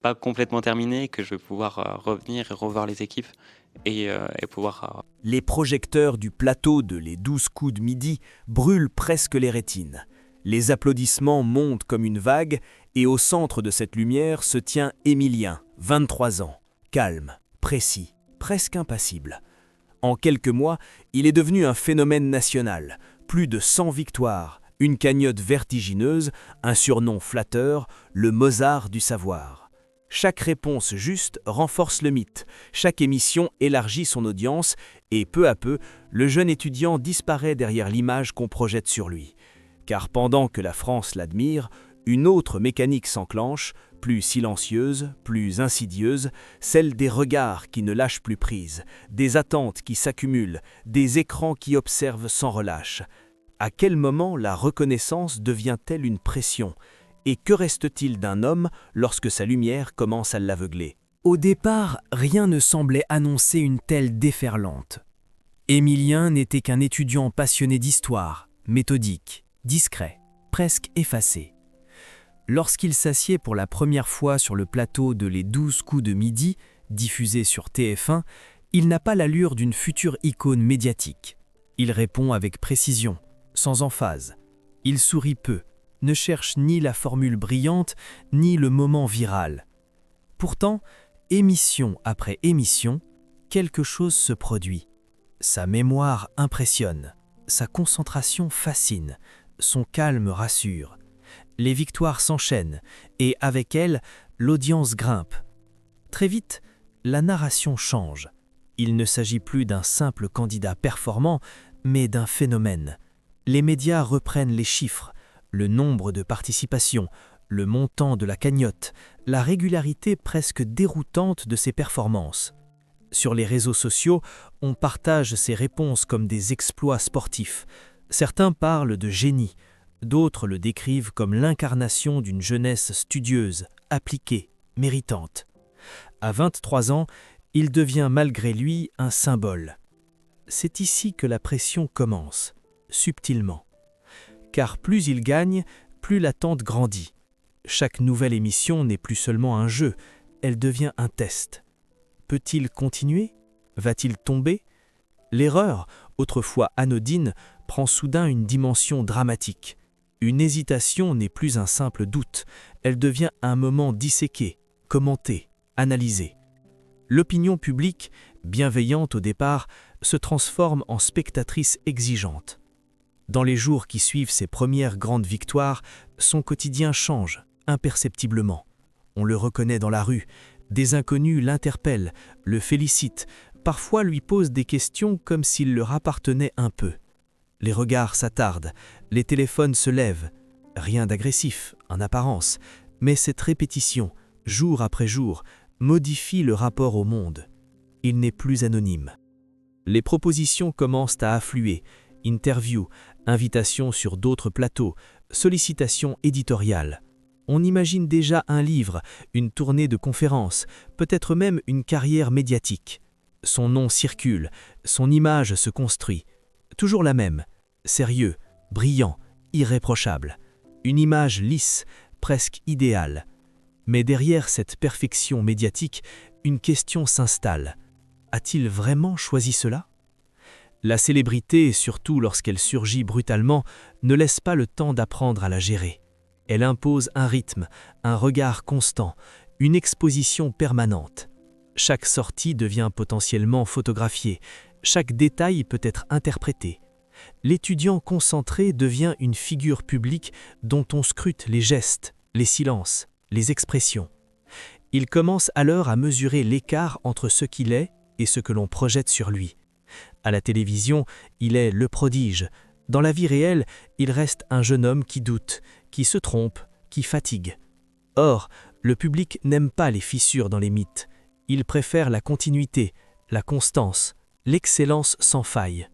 pas complètement terminé, que je vais pouvoir, revenir et revoir les équipes et pouvoir, Les projecteurs du plateau de Les 12 coups de midi brûlent presque les rétines. Les applaudissements montent comme une vague et au centre de cette lumière se tient Émilien, 23 ans, calme, précis, presque impassible. En quelques mois, il est devenu un phénomène national. Plus de 100 victoires, une cagnotte vertigineuse, un surnom flatteur, le Mozart du savoir. Chaque réponse juste renforce le mythe, chaque émission élargit son audience et peu à peu, le jeune étudiant disparaît derrière l'image qu'on projette sur lui. Car pendant que la France l'admire, une autre mécanique s'enclenche, plus silencieuse, plus insidieuse, celle des regards qui ne lâchent plus prise, des attentes qui s'accumulent, des écrans qui observent sans relâche. À quel moment la reconnaissance devient-elle une pression ? Et que reste-t-il d'un homme lorsque sa lumière commence à l'aveugler ? Au départ, rien ne semblait annoncer une telle déferlante. Émilien n'était qu'un étudiant passionné d'histoire, méthodique, discret, presque effacé. Lorsqu'il s'assied pour la première fois sur le plateau de Les 12 coups de midi, diffusé sur TF1, il n'a pas l'allure d'une future icône médiatique. Il répond avec précision, sans emphase. Il sourit peu, ne cherche ni la formule brillante, ni le moment viral. Pourtant, émission après émission, quelque chose se produit. Sa mémoire impressionne, sa concentration fascine, son calme rassure. Les victoires s'enchaînent et avec elles, l'audience grimpe. Très vite, la narration change. Il ne s'agit plus d'un simple candidat performant, mais d'un phénomène. Les médias reprennent les chiffres, le nombre de participations, le montant de la cagnotte, la régularité presque déroutante de ses performances. Sur les réseaux sociaux, on partage ses réponses comme des exploits sportifs. Certains parlent de génie, d'autres le décrivent comme l'incarnation d'une jeunesse studieuse, appliquée, méritante. À 23 ans, il devient malgré lui un symbole. C'est ici que la pression commence, subtilement. Car plus il gagne, plus l'attente grandit. Chaque nouvelle émission n'est plus seulement un jeu, elle devient un test. Peut-il continuer ? Va-t-il tomber ? L'erreur, autrefois anodine, prend soudain une dimension dramatique. Une hésitation n'est plus un simple doute, elle devient un moment disséqué, commenté, analysé. L'opinion publique, bienveillante au départ, se transforme en spectatrice exigeante. Dans les jours qui suivent ses premières grandes victoires, son quotidien change, imperceptiblement. On le reconnaît dans la rue, des inconnus l'interpellent, le félicitent, parfois lui posent des questions comme s'il leur appartenait un peu. Les regards s'attardent, les téléphones se lèvent. Rien d'agressif, en apparence, mais cette répétition, jour après jour, modifie le rapport au monde. Il n'est plus anonyme. Les propositions commencent à affluer, interviews, invitations sur d'autres plateaux, sollicitations éditoriales. On imagine déjà un livre, une tournée de conférences, peut-être même une carrière médiatique. Son nom circule, son image se construit. Toujours la même, sérieux, brillant, irréprochable. Une image lisse, presque idéale. Mais derrière cette perfection médiatique, une question s'installe. A-t-il vraiment choisi cela ? La célébrité, surtout lorsqu'elle surgit brutalement, ne laisse pas le temps d'apprendre à la gérer. Elle impose un rythme, un regard constant, une exposition permanente. Chaque sortie devient potentiellement photographiée, chaque détail peut être interprété. L'étudiant concentré devient une figure publique dont on scrute les gestes, les silences, les expressions. Il commence alors à mesurer l'écart entre ce qu'il est et ce que l'on projette sur lui. À la télévision, il est le prodige. Dans la vie réelle, il reste un jeune homme qui doute, qui se trompe, qui fatigue. Or, le public n'aime pas les fissures dans les mythes. Il préfère la continuité, la constance, l'excellence sans faille.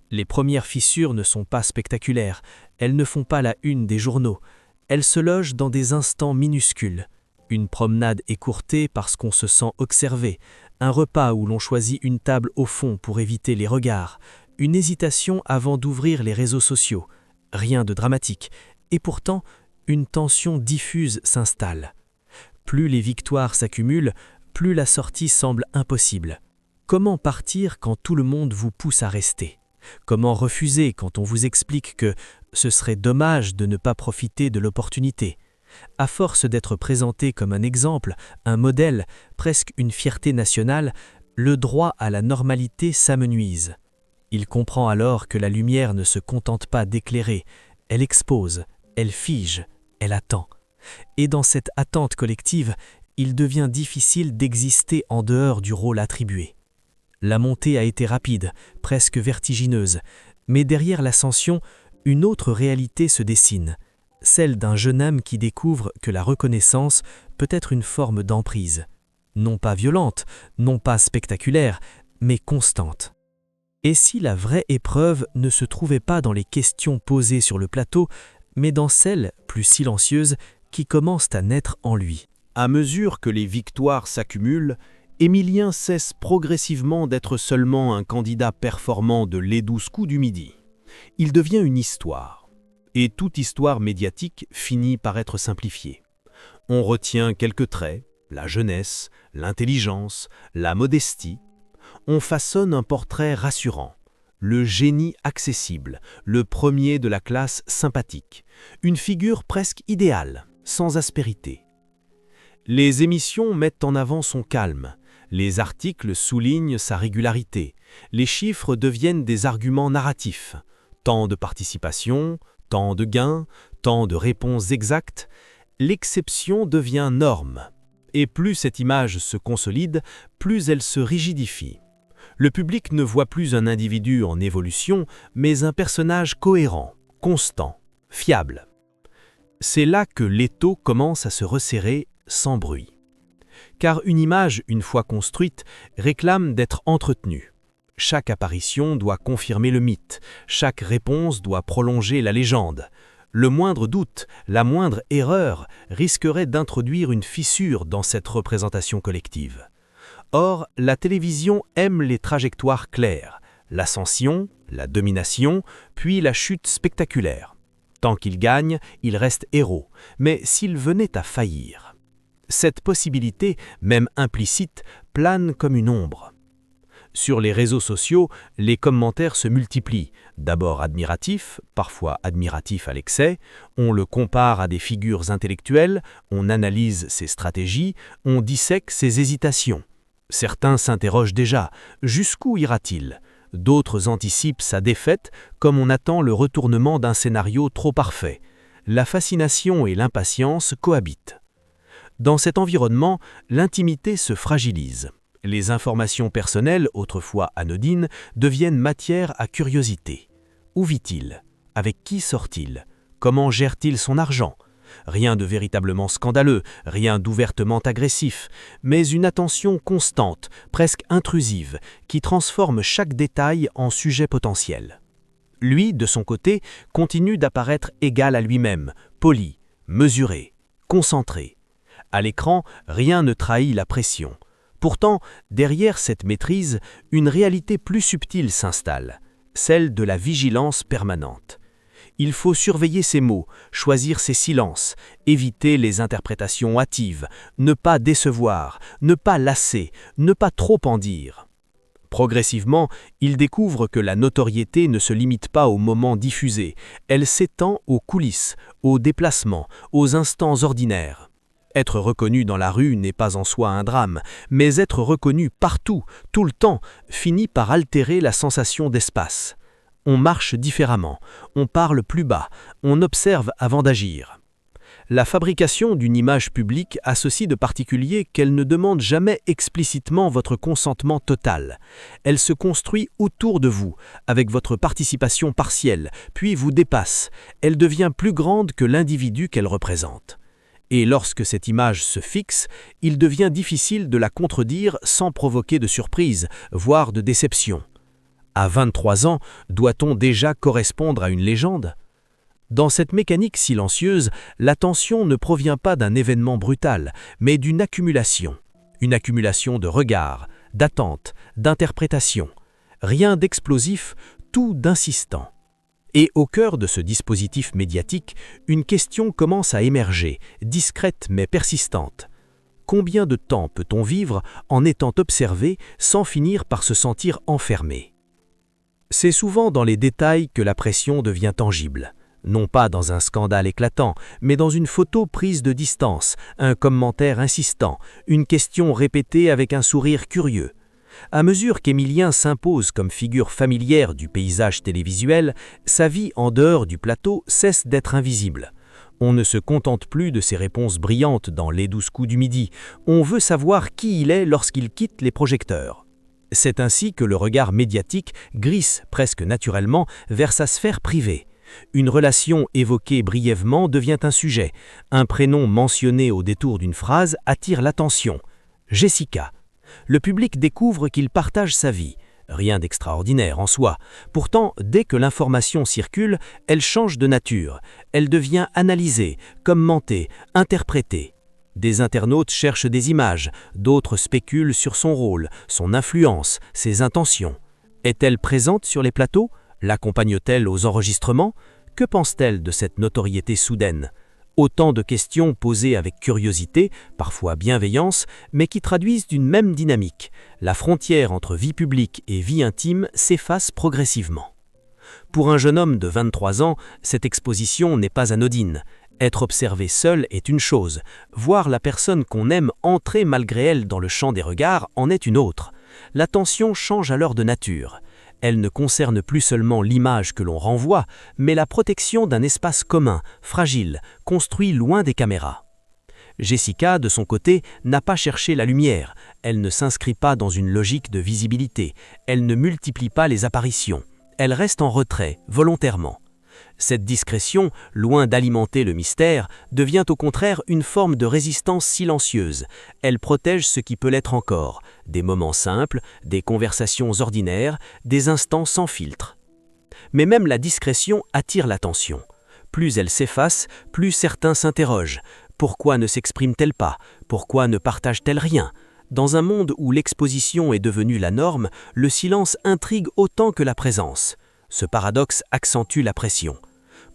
Les premières fissures ne sont pas spectaculaires, elles ne font pas la une des journaux. Elles se logent dans des instants minuscules. Une promenade écourtée parce qu'on se sent observé, un repas où l'on choisit une table au fond pour éviter les regards, une hésitation avant d'ouvrir les réseaux sociaux. Rien de dramatique, et pourtant, une tension diffuse s'installe. Plus les victoires s'accumulent, plus la sortie semble impossible. Comment partir quand tout le monde vous pousse à rester? Comment refuser quand on vous explique que ce serait dommage de ne pas profiter de l'opportunité? À force d'être présenté comme un exemple, un modèle, presque une fierté nationale, le droit à la normalité s'amenuise. Il comprend alors que la lumière ne se contente pas d'éclairer, elle expose, elle fige, elle attend. Et dans cette attente collective, il devient difficile d'exister en dehors du rôle attribué. La montée a été rapide, presque vertigineuse, mais derrière l'ascension, une autre réalité se dessine, celle d'un jeune homme qui découvre que la reconnaissance peut être une forme d'emprise, non pas violente, non pas spectaculaire, mais constante. Et si la vraie épreuve ne se trouvait pas dans les questions posées sur le plateau, mais dans celles, plus silencieuses, qui commencent à naître en lui? À mesure que les victoires s'accumulent, Émilien cesse progressivement d'être seulement un candidat performant de Les 12 coups du Midi. Il devient une histoire. Et toute histoire médiatique finit par être simplifiée. On retient quelques traits, la jeunesse, l'intelligence, la modestie. On façonne un portrait rassurant, le génie accessible, le premier de la classe sympathique, une figure presque idéale, sans aspérité. Les émissions mettent en avant son calme, les articles soulignent sa régularité, les chiffres deviennent des arguments narratifs. Tant de participation, tant de gains, tant de réponses exactes, l'exception devient norme. Et plus cette image se consolide, plus elle se rigidifie. Le public ne voit plus un individu en évolution, mais un personnage cohérent, constant, fiable. C'est là que l'étau commence à se resserrer sans bruit. Car une image, une fois construite, réclame d'être entretenue. Chaque apparition doit confirmer le mythe, chaque réponse doit prolonger la légende. Le moindre doute, la moindre erreur risquerait d'introduire une fissure dans cette représentation collective. Or, la télévision aime les trajectoires claires, l'ascension, la domination, puis la chute spectaculaire. Tant qu'il gagne, il reste héros, mais s'il venait à faillir. Cette possibilité, même implicite, plane comme une ombre. Sur les réseaux sociaux, les commentaires se multiplient, d'abord admiratifs, parfois admiratifs à l'excès, on le compare à des figures intellectuelles, on analyse ses stratégies, on dissèque ses hésitations. Certains s'interrogent déjà, jusqu'où ira-t-il? D'autres anticipent sa défaite, comme on attend le retournement d'un scénario trop parfait. La fascination et l'impatience cohabitent. Dans cet environnement, l'intimité se fragilise. Les informations personnelles, autrefois anodines, deviennent matière à curiosité. Où vit-il? Avec qui sort-il? Comment gère-t-il son argent? Rien de véritablement scandaleux, rien d'ouvertement agressif, mais une attention constante, presque intrusive, qui transforme chaque détail en sujet potentiel. Lui, de son côté, continue d'apparaître égal à lui-même, poli, mesuré, concentré. À l'écran, rien ne trahit la pression. Pourtant, derrière cette maîtrise, une réalité plus subtile s'installe, celle de la vigilance permanente. Il faut surveiller ses mots, choisir ses silences, éviter les interprétations hâtives, ne pas décevoir, ne pas lasser, ne pas trop en dire. Progressivement, il découvre que la notoriété ne se limite pas aux moments diffusés, elle s'étend aux coulisses, aux déplacements, aux instants ordinaires. Être reconnu dans la rue n'est pas en soi un drame, mais être reconnu partout, tout le temps, finit par altérer la sensation d'espace. On marche différemment, on parle plus bas, on observe avant d'agir. La fabrication d'une image publique a ceci de particulier qu'elle ne demande jamais explicitement votre consentement total. Elle se construit autour de vous, avec votre participation partielle, puis vous dépasse. Elle devient plus grande que l'individu qu'elle représente. Et lorsque cette image se fixe, il devient difficile de la contredire sans provoquer de surprise, voire de déception. À 23 ans, doit-on déjà correspondre à une légende? Dans cette mécanique silencieuse, l'attention ne provient pas d'un événement brutal, mais d'une accumulation. Une accumulation de regards, d'attentes, d'interprétations. Rien d'explosif, tout d'insistant. Et au cœur de ce dispositif médiatique, une question commence à émerger, discrète mais persistante. Combien de temps peut-on vivre en étant observé sans finir par se sentir enfermé? C'est souvent dans les détails que la pression devient tangible. Non pas dans un scandale éclatant, mais dans une photo prise de distance, un commentaire insistant, une question répétée avec un sourire curieux. À mesure qu'Émilien s'impose comme figure familière du paysage télévisuel, sa vie en dehors du plateau cesse d'être invisible. On ne se contente plus de ses réponses brillantes dans Les 12 coups du midi, on veut savoir qui il est lorsqu'il quitte les projecteurs. C'est ainsi que le regard médiatique glisse presque naturellement vers sa sphère privée. Une relation évoquée brièvement devient un sujet. Un prénom mentionné au détour d'une phrase attire l'attention. Jessica. Le public découvre qu'il partage sa vie. Rien d'extraordinaire en soi. Pourtant, dès que l'information circule, elle change de nature. Elle devient analysée, commentée, interprétée. Des internautes cherchent des images, d'autres spéculent sur son rôle, son influence, ses intentions. Est-elle présente sur les plateaux? L'accompagne-t-elle aux enregistrements? Que pense-t-elle de cette notoriété soudaine? Autant de questions posées avec curiosité, parfois bienveillance, mais qui traduisent d'une même dynamique. La frontière entre vie publique et vie intime s'efface progressivement. Pour un jeune homme de 23 ans, cette exposition n'est pas anodine. Être observé seul est une chose, voir la personne qu'on aime entrer malgré elle dans le champ des regards en est une autre. L'attention change alors de nature. Elle ne concerne plus seulement l'image que l'on renvoie, mais la protection d'un espace commun, fragile, construit loin des caméras. Jessica, de son côté, n'a pas cherché la lumière. Elle ne s'inscrit pas dans une logique de visibilité. Elle ne multiplie pas les apparitions. Elle reste en retrait, volontairement. Cette discrétion, loin d'alimenter le mystère, devient au contraire une forme de résistance silencieuse. Elle protège ce qui peut l'être encore, des moments simples, des conversations ordinaires, des instants sans filtre. Mais même la discrétion attire l'attention. Plus elle s'efface, plus certains s'interrogent. Pourquoi ne s'exprime-t-elle pas? Pourquoi ne partage-t-elle rien? Dans un monde où l'exposition est devenue la norme, le silence intrigue autant que la présence. Ce paradoxe accentue la pression.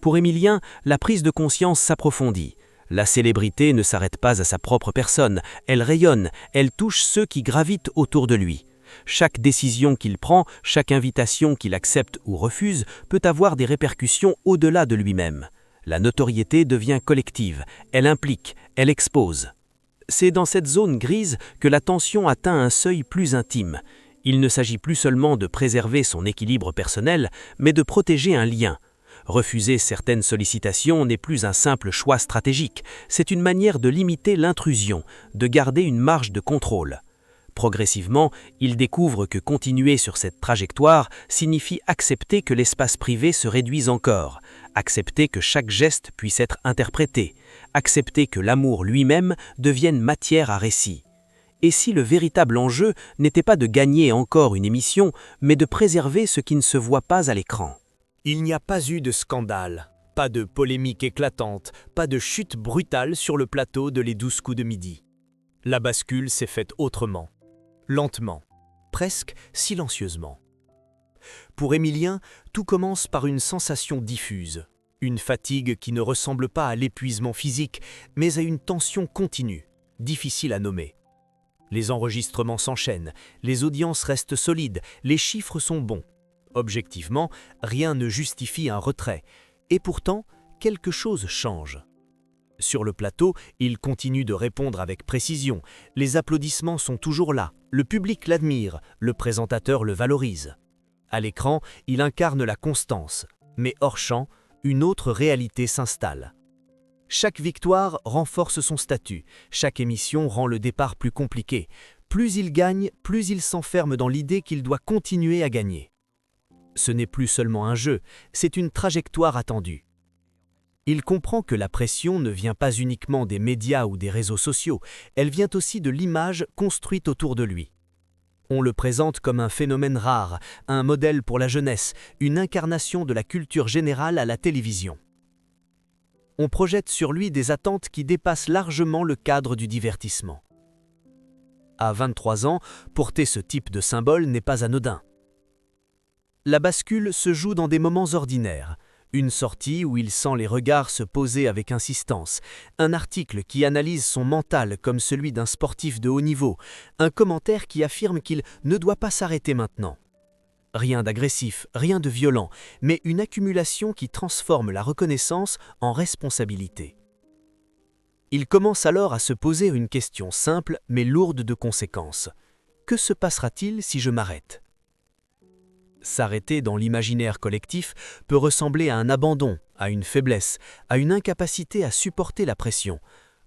Pour Émilien, la prise de conscience s'approfondit. La célébrité ne s'arrête pas à sa propre personne, elle rayonne, elle touche ceux qui gravitent autour de lui. Chaque décision qu'il prend, chaque invitation qu'il accepte ou refuse peut avoir des répercussions au-delà de lui-même. La notoriété devient collective, elle implique, elle expose. C'est dans cette zone grise que la tension atteint un seuil plus intime. Il ne s'agit plus seulement de préserver son équilibre personnel, mais de protéger un lien. Refuser certaines sollicitations n'est plus un simple choix stratégique, c'est une manière de limiter l'intrusion, de garder une marge de contrôle. Progressivement, il découvre que continuer sur cette trajectoire signifie accepter que l'espace privé se réduise encore, accepter que chaque geste puisse être interprété, accepter que l'amour lui-même devienne matière à récit. Et si le véritable enjeu n'était pas de gagner encore une émission, mais de préserver ce qui ne se voit pas à l'écran? Il n'y a pas eu de scandale, pas de polémique éclatante, pas de chute brutale sur le plateau de Les 12 coups de midi. La bascule s'est faite autrement, lentement, presque silencieusement. Pour Émilien, tout commence par une sensation diffuse, une fatigue qui ne ressemble pas à l'épuisement physique, mais à une tension continue, difficile à nommer. Les enregistrements s'enchaînent, les audiences restent solides, les chiffres sont bons. Objectivement, rien ne justifie un retrait. Et pourtant, quelque chose change. Sur le plateau, il continue de répondre avec précision. Les applaudissements sont toujours là. Le public l'admire, le présentateur le valorise. À l'écran, il incarne la constance. Mais hors champ, une autre réalité s'installe. Chaque victoire renforce son statut. Chaque émission rend le départ plus compliqué. Plus il gagne, plus il s'enferme dans l'idée qu'il doit continuer à gagner. Ce n'est plus seulement un jeu, c'est une trajectoire attendue. Il comprend que la pression ne vient pas uniquement des médias ou des réseaux sociaux, elle vient aussi de l'image construite autour de lui. On le présente comme un phénomène rare, un modèle pour la jeunesse, une incarnation de la culture générale à la télévision. On projette sur lui des attentes qui dépassent largement le cadre du divertissement. À 23 ans, porter ce type de symbole n'est pas anodin. La bascule se joue dans des moments ordinaires. Une sortie où il sent les regards se poser avec insistance, un article qui analyse son mental comme celui d'un sportif de haut niveau, un commentaire qui affirme qu'il ne doit pas s'arrêter maintenant. Rien d'agressif, rien de violent, mais une accumulation qui transforme la reconnaissance en responsabilité. Il commence alors à se poser une question simple mais lourde de conséquences. Que se passera-t-il si je m'arrête ? S'arrêter dans l'imaginaire collectif peut ressembler à un abandon, à une faiblesse, à une incapacité à supporter la pression.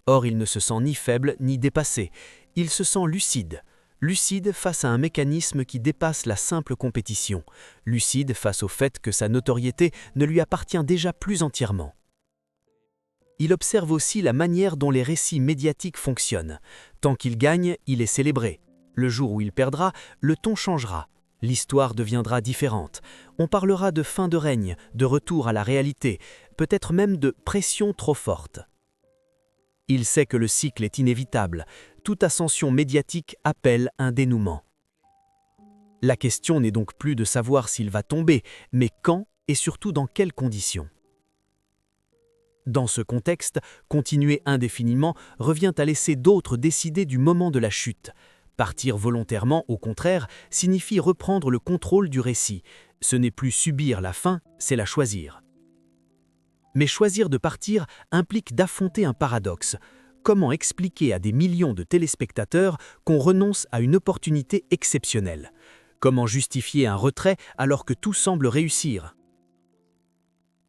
Or, il ne se sent ni faible ni dépassé, il se sent lucide. Lucide face à un mécanisme qui dépasse la simple compétition, lucide face au fait que sa notoriété ne lui appartient déjà plus entièrement. Il observe aussi la manière dont les récits médiatiques fonctionnent. Tant qu'il gagne, il est célébré. Le jour où il perdra, le ton changera. L'histoire deviendra différente. On parlera de fin de règne, de retour à la réalité, peut-être même de pression trop forte. Il sait que le cycle est inévitable. Toute ascension médiatique appelle un dénouement. La question n'est donc plus de savoir s'il va tomber, mais quand et surtout dans quelles conditions. Dans ce contexte, continuer indéfiniment revient à laisser d'autres décider du moment de la chute. Partir volontairement, au contraire, signifie reprendre le contrôle du récit. Ce n'est plus subir la fin, c'est la choisir. Mais choisir de partir implique d'affronter un paradoxe. Comment expliquer à des millions de téléspectateurs qu'on renonce à une opportunité exceptionnelle ? Comment justifier un retrait alors que tout semble réussir ?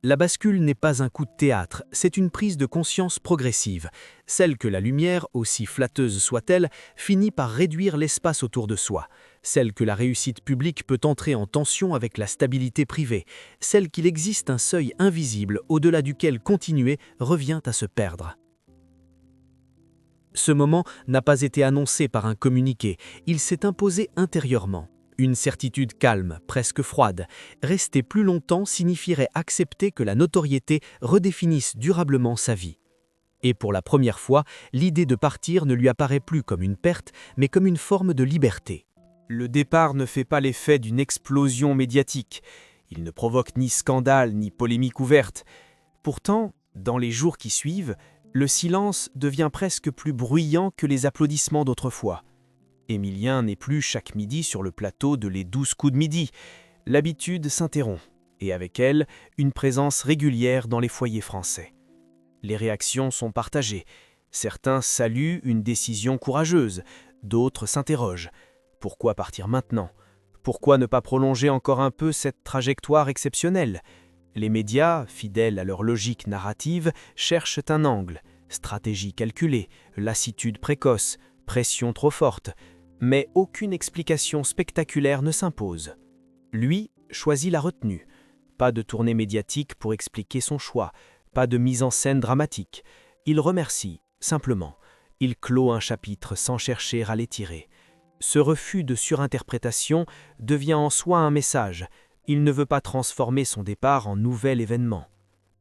La bascule n'est pas un coup de théâtre, c'est une prise de conscience progressive, celle que la lumière, aussi flatteuse soit-elle, finit par réduire l'espace autour de soi, celle que la réussite publique peut entrer en tension avec la stabilité privée, celle qu'il existe un seuil invisible au-delà duquel continuer revient à se perdre. Ce moment n'a pas été annoncé par un communiqué, il s'est imposé intérieurement. Une certitude calme, presque froide. Rester plus longtemps signifierait accepter que la notoriété redéfinisse durablement sa vie. Et pour la première fois, l'idée de partir ne lui apparaît plus comme une perte, mais comme une forme de liberté. Le départ ne fait pas l'effet d'une explosion médiatique. Il ne provoque ni scandale ni polémique ouverte. Pourtant, dans les jours qui suivent, le silence devient presque plus bruyant que les applaudissements d'autrefois. Émilien n'est plus chaque midi sur le plateau de Les 12 coups de midi. L'habitude s'interrompt, et avec elle, une présence régulière dans les foyers français. Les réactions sont partagées. Certains saluent une décision courageuse, d'autres s'interrogent. Pourquoi partir maintenant ? Pourquoi ne pas prolonger encore un peu cette trajectoire exceptionnelle ? Les médias, fidèles à leur logique narrative, cherchent un angle, stratégie calculée, lassitude précoce, pression trop forte. Mais aucune explication spectaculaire ne s'impose. Lui choisit la retenue. Pas de tournée médiatique pour expliquer son choix, pas de mise en scène dramatique. Il remercie, simplement. Il clôt un chapitre sans chercher à l'étirer. Ce refus de surinterprétation devient en soi un message. Il ne veut pas transformer son départ en nouvel événement.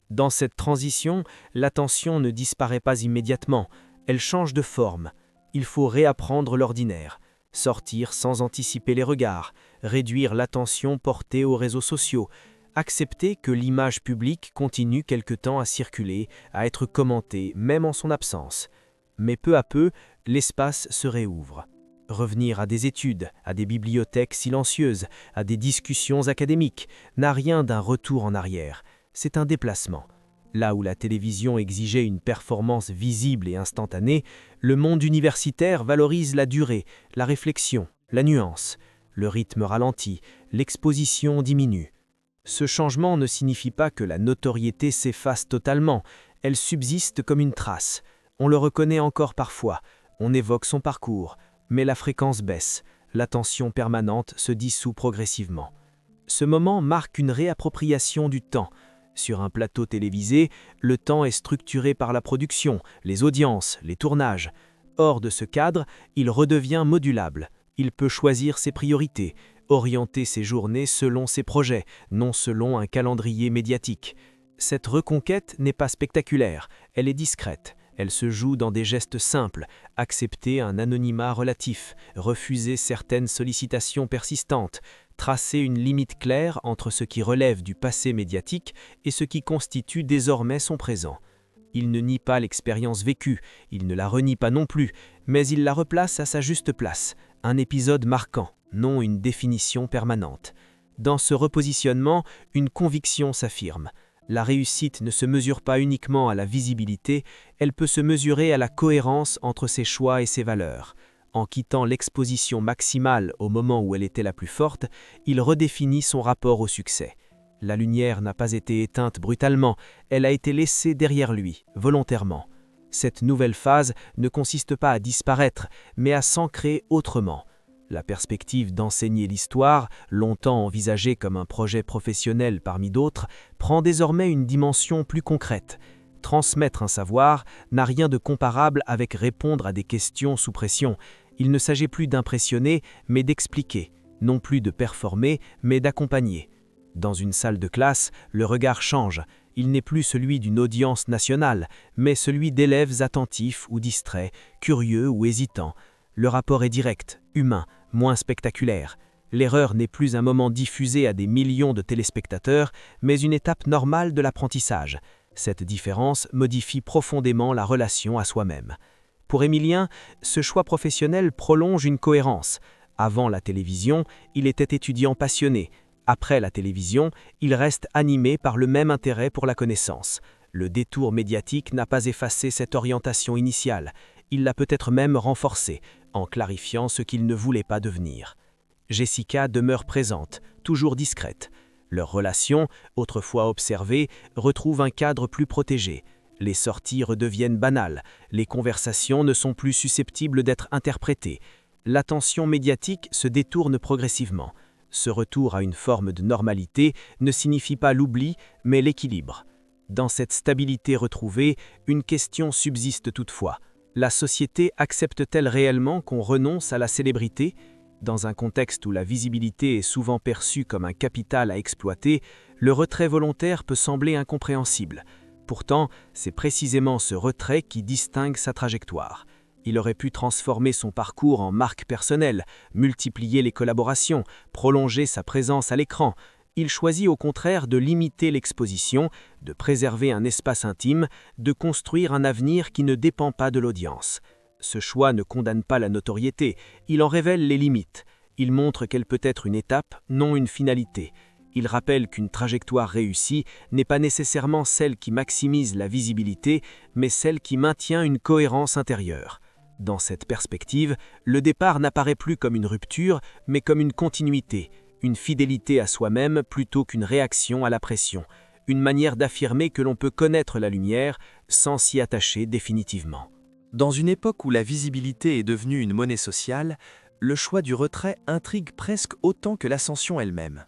Dans cette transition, l'attention ne disparaît pas immédiatement, elle change de forme. Il faut réapprendre l'ordinaire. Sortir sans anticiper les regards, réduire l'attention portée aux réseaux sociaux, accepter que l'image publique continue quelque temps à circuler, à être commentée, même en son absence. Mais peu à peu, l'espace se réouvre. Revenir à des études, à des bibliothèques silencieuses, à des discussions académiques, n'a rien d'un retour en arrière. C'est un déplacement. Là où la télévision exigeait une performance visible et instantanée, le monde universitaire valorise la durée, la réflexion, la nuance. Le rythme ralentit, l'exposition diminue. Ce changement ne signifie pas que la notoriété s'efface totalement, elle subsiste comme une trace. On le reconnaît encore parfois, on évoque son parcours, mais la fréquence baisse, l'attention permanente se dissout progressivement. Ce moment marque une réappropriation du temps. Sur un plateau télévisé, le temps est structuré par la production, les audiences, les tournages. Hors de ce cadre, il redevient modulable. Il peut choisir ses priorités, orienter ses journées selon ses projets, non selon un calendrier médiatique. Cette reconquête n'est pas spectaculaire, elle est discrète, Elle se joue dans des gestes simples, accepter un anonymat relatif, refuser certaines sollicitations persistantes, tracer une limite claire entre ce qui relève du passé médiatique et ce qui constitue désormais son présent. Il ne nie pas l'expérience vécue, il ne la renie pas non plus, mais il la replace à sa juste place, un épisode marquant, non une définition permanente. Dans ce repositionnement, une conviction s'affirme. La réussite ne se mesure pas uniquement à la visibilité, elle peut se mesurer à la cohérence entre ses choix et ses valeurs. En quittant l'exposition maximale au moment où elle était la plus forte, il redéfinit son rapport au succès. La lumière n'a pas été éteinte brutalement, elle a été laissée derrière lui, volontairement. Cette nouvelle phase ne consiste pas à disparaître, mais à s'ancrer autrement. La perspective d'enseigner l'histoire, longtemps envisagée comme un projet professionnel parmi d'autres, prend désormais une dimension plus concrète. Transmettre un savoir n'a rien de comparable avec répondre à des questions sous pression. Il ne s'agit plus d'impressionner, mais d'expliquer, non plus de performer, mais d'accompagner. Dans une salle de classe, le regard change. Il n'est plus celui d'une audience nationale, mais celui d'élèves attentifs ou distraits, curieux ou hésitants. Le rapport est direct, humain, moins spectaculaire. L'erreur n'est plus un moment diffusé à des millions de téléspectateurs, mais une étape normale de l'apprentissage. Cette différence modifie profondément la relation à soi-même. Pour Émilien, ce choix professionnel prolonge une cohérence. Avant la télévision, il était étudiant passionné. Après la télévision, il reste animé par le même intérêt pour la connaissance. Le détour médiatique n'a pas effacé cette orientation initiale. Il l'a peut-être même renforcée, en clarifiant ce qu'il ne voulait pas devenir. Jessica demeure présente, toujours discrète. Leur relation, autrefois observée, retrouve un cadre plus protégé. Les sorties redeviennent banales, les conversations ne sont plus susceptibles d'être interprétées. L'attention médiatique se détourne progressivement. Ce retour à une forme de normalité ne signifie pas l'oubli, mais l'équilibre. Dans cette stabilité retrouvée, une question subsiste toutefois. La société accepte-t-elle réellement qu'on renonce à la célébrité ? Dans un contexte où la visibilité est souvent perçue comme un capital à exploiter, le retrait volontaire peut sembler incompréhensible. Pourtant, c'est précisément ce retrait qui distingue sa trajectoire. Il aurait pu transformer son parcours en marque personnelle, multiplier les collaborations, prolonger sa présence à l'écran. Il choisit au contraire de limiter l'exposition, de préserver un espace intime, de construire un avenir qui ne dépend pas de l'audience. Ce choix ne condamne pas la notoriété, il en révèle les limites. Il montre qu'elle peut être une étape, non une finalité. Il rappelle qu'une trajectoire réussie n'est pas nécessairement celle qui maximise la visibilité, mais celle qui maintient une cohérence intérieure. Dans cette perspective, le départ n'apparaît plus comme une rupture, mais comme une continuité, une fidélité à soi-même plutôt qu'une réaction à la pression, une manière d'affirmer que l'on peut connaître la lumière sans s'y attacher définitivement. Dans une époque où la visibilité est devenue une monnaie sociale, le choix du retrait intrigue presque autant que l'ascension elle-même.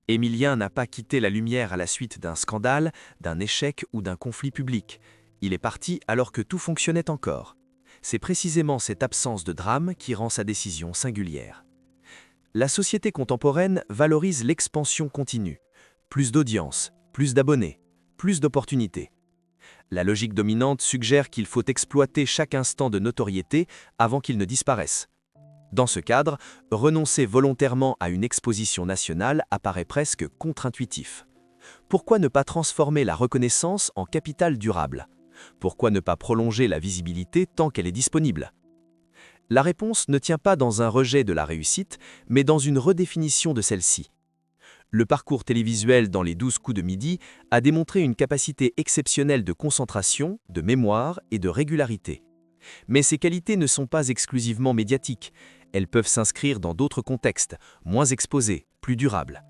Émilien n'a pas quitté la lumière à la suite d'un scandale, d'un échec ou d'un conflit public. Il est parti alors que tout fonctionnait encore. C'est précisément cette absence de drame qui rend sa décision singulière. La société contemporaine valorise l'expansion continue. Plus d'audience, plus d'abonnés, plus d'opportunités. La logique dominante suggère qu'il faut exploiter chaque instant de notoriété avant qu'il ne disparaisse. Dans ce cadre, renoncer volontairement à une exposition nationale apparaît presque contre-intuitif. Pourquoi ne pas transformer la reconnaissance en capital durable ? Pourquoi ne pas prolonger la visibilité tant qu'elle est disponible ? La réponse ne tient pas dans un rejet de la réussite, mais dans une redéfinition de celle-ci. Le parcours télévisuel dans les 12 coups de midi a démontré une capacité exceptionnelle de concentration, de mémoire et de régularité. Mais ces qualités ne sont pas exclusivement médiatiques. Elles peuvent s'inscrire dans d'autres contextes, moins exposés, plus durables.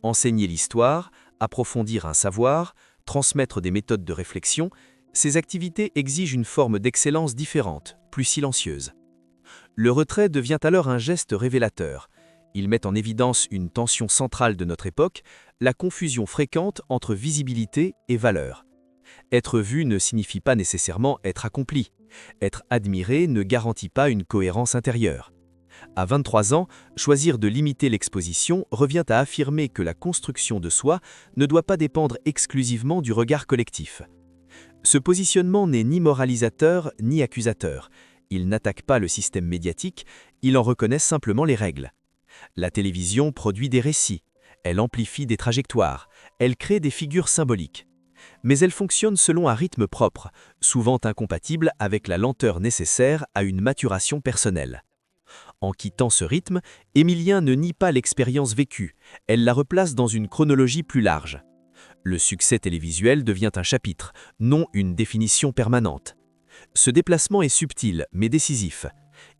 Enseigner l'histoire, approfondir un savoir, transmettre des méthodes de réflexion, ces activités exigent une forme d'excellence différente, plus silencieuse. Le retrait devient alors un geste révélateur. Il met en évidence une tension centrale de notre époque, la confusion fréquente entre visibilité et valeur. Être vu ne signifie pas nécessairement être accompli. Être admiré ne garantit pas une cohérence intérieure. À 23 ans, choisir de limiter l'exposition revient à affirmer que la construction de soi ne doit pas dépendre exclusivement du regard collectif. Ce positionnement n'est ni moralisateur ni accusateur. Il n'attaque pas le système médiatique, il en reconnaît simplement les règles. La télévision produit des récits, elle amplifie des trajectoires, elle crée des figures symboliques. Mais elle fonctionne selon un rythme propre, souvent incompatible avec la lenteur nécessaire à une maturation personnelle. En quittant ce rythme, Émilien ne nie pas l'expérience vécue, elle la replace dans une chronologie plus large. Le succès télévisuel devient un chapitre, non une définition permanente. Ce déplacement est subtil, mais décisif.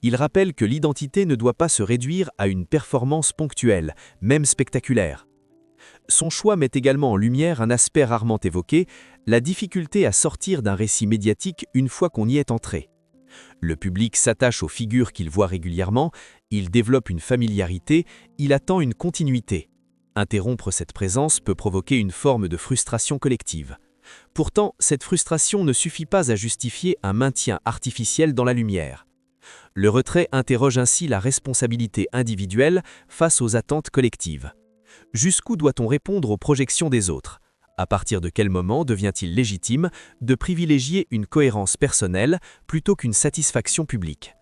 Il rappelle que l'identité ne doit pas se réduire à une performance ponctuelle, même spectaculaire. Son choix met également en lumière un aspect rarement évoqué, la difficulté à sortir d'un récit médiatique une fois qu'on y est entré. Le public s'attache aux figures qu'il voit régulièrement, il développe une familiarité, il attend une continuité. Interrompre cette présence peut provoquer une forme de frustration collective. Pourtant, cette frustration ne suffit pas à justifier un maintien artificiel dans la lumière. Le retrait interroge ainsi la responsabilité individuelle face aux attentes collectives. Jusqu'où doit-on répondre aux projections des autres ? À partir de quel moment devient-il légitime de privilégier une cohérence personnelle plutôt qu'une satisfaction publique ?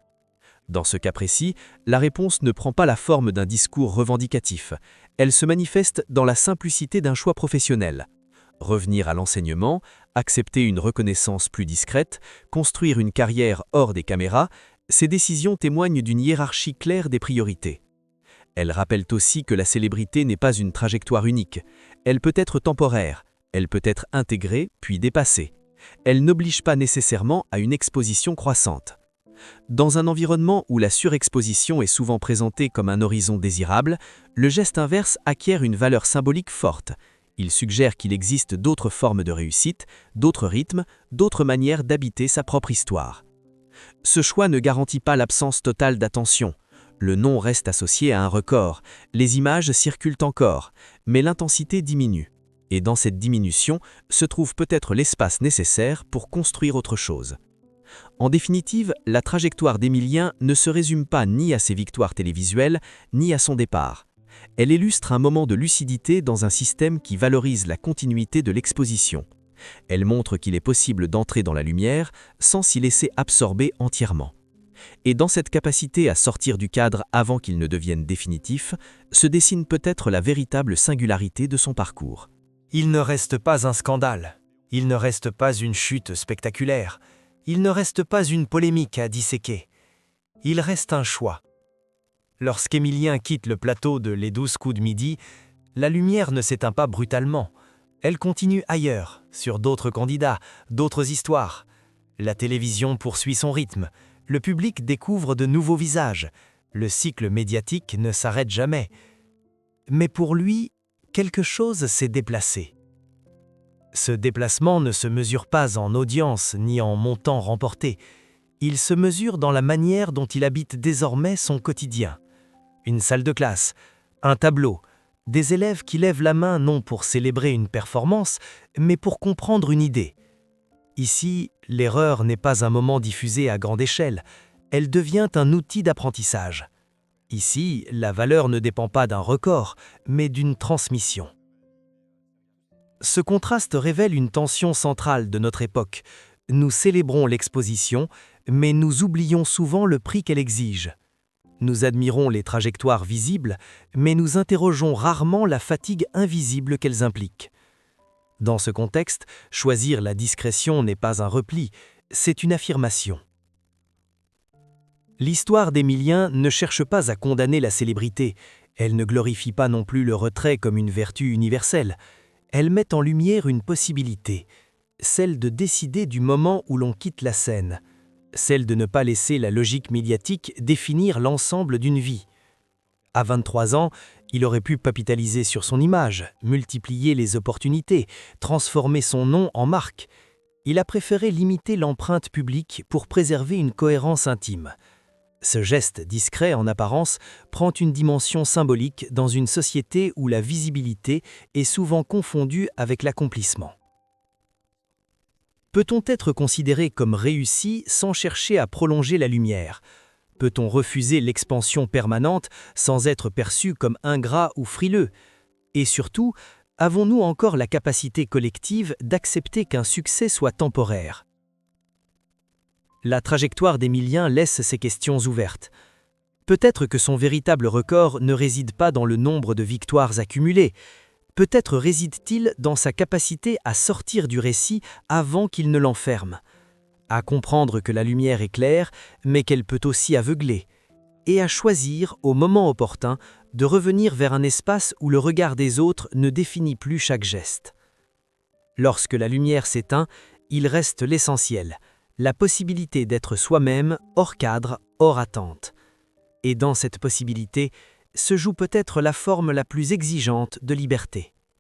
Dans ce cas précis, la réponse ne prend pas la forme d'un discours revendicatif. Elle se manifeste dans la simplicité d'un choix professionnel. Revenir à l'enseignement, accepter une reconnaissance plus discrète, construire une carrière hors des caméras, ces décisions témoignent d'une hiérarchie claire des priorités. Elles rappellent aussi que la célébrité n'est pas une trajectoire unique. Elle peut être temporaire, elle peut être intégrée puis dépassée. Elle n'oblige pas nécessairement à une exposition croissante. Dans un environnement où la surexposition est souvent présentée comme un horizon désirable, le geste inverse acquiert une valeur symbolique forte. Il suggère qu'il existe d'autres formes de réussite, d'autres rythmes, d'autres manières d'habiter sa propre histoire. Ce choix ne garantit pas l'absence totale d'attention. Le nom reste associé à un record, les images circulent encore, mais l'intensité diminue. Et dans cette diminution se trouve peut-être l'espace nécessaire pour construire autre chose. En définitive, la trajectoire d'Émilien ne se résume pas ni à ses victoires télévisuelles, ni à son départ. Elle illustre un moment de lucidité dans un système qui valorise la continuité de l'exposition. Elle montre qu'il est possible d'entrer dans la lumière sans s'y laisser absorber entièrement. Et dans cette capacité à sortir du cadre avant qu'il ne devienne définitif, se dessine peut-être la véritable singularité de son parcours. Il ne reste pas un scandale, il ne reste pas une chute spectaculaire, il ne reste pas une polémique à disséquer. Il reste un choix. Lorsqu'Émilien quitte le plateau de Les 12 coups de midi, la lumière ne s'éteint pas brutalement. Elle continue ailleurs, sur d'autres candidats, d'autres histoires. La télévision poursuit son rythme. Le public découvre de nouveaux visages. Le cycle médiatique ne s'arrête jamais. Mais pour lui, quelque chose s'est déplacé. Ce déplacement ne se mesure pas en audience ni en montant remporté. Il se mesure dans la manière dont il habite désormais son quotidien. Une salle de classe, un tableau, des élèves qui lèvent la main non pour célébrer une performance, mais pour comprendre une idée. Ici, l'erreur n'est pas un moment diffusé à grande échelle, elle devient un outil d'apprentissage. Ici, la valeur ne dépend pas d'un record, mais d'une transmission. Ce contraste révèle une tension centrale de notre époque. Nous célébrons l'exposition, mais nous oublions souvent le prix qu'elle exige. Nous admirons les trajectoires visibles, mais nous interrogeons rarement la fatigue invisible qu'elles impliquent. Dans ce contexte, choisir la discrétion n'est pas un repli, c'est une affirmation. L'histoire d'Émilien ne cherche pas à condamner la célébrité, elle ne glorifie pas non plus le retrait comme une vertu universelle. Elle met en lumière une possibilité, celle de décider du moment où l'on quitte la scène, celle de ne pas laisser la logique médiatique définir l'ensemble d'une vie. À 23 ans, il aurait pu capitaliser sur son image, multiplier les opportunités, transformer son nom en marque. Il a préféré limiter l'empreinte publique pour préserver une cohérence intime. Ce geste discret en apparence prend une dimension symbolique dans une société où la visibilité est souvent confondue avec l'accomplissement. Peut-on être considéré comme réussi sans chercher à prolonger la lumière ? Peut-on refuser l'expansion permanente sans être perçu comme ingrat ou frileux ? Et surtout, Avons-nous encore la capacité collective d'accepter qu'un succès soit temporaire? La trajectoire d'Émilien laisse ces questions ouvertes. Peut-être que son véritable record ne réside pas dans le nombre de victoires accumulées. Peut-être réside-t-il dans sa capacité à sortir du récit avant qu'il ne l'enferme, à comprendre que la lumière est claire, mais qu'elle peut aussi aveugler, et à choisir, au moment opportun, de revenir vers un espace où le regard des autres ne définit plus chaque geste. Lorsque la lumière s'éteint, il reste l'essentiel, la possibilité d'être soi-même, hors cadre, hors attente. Et dans cette possibilité se joue peut-être la forme la plus exigeante de liberté.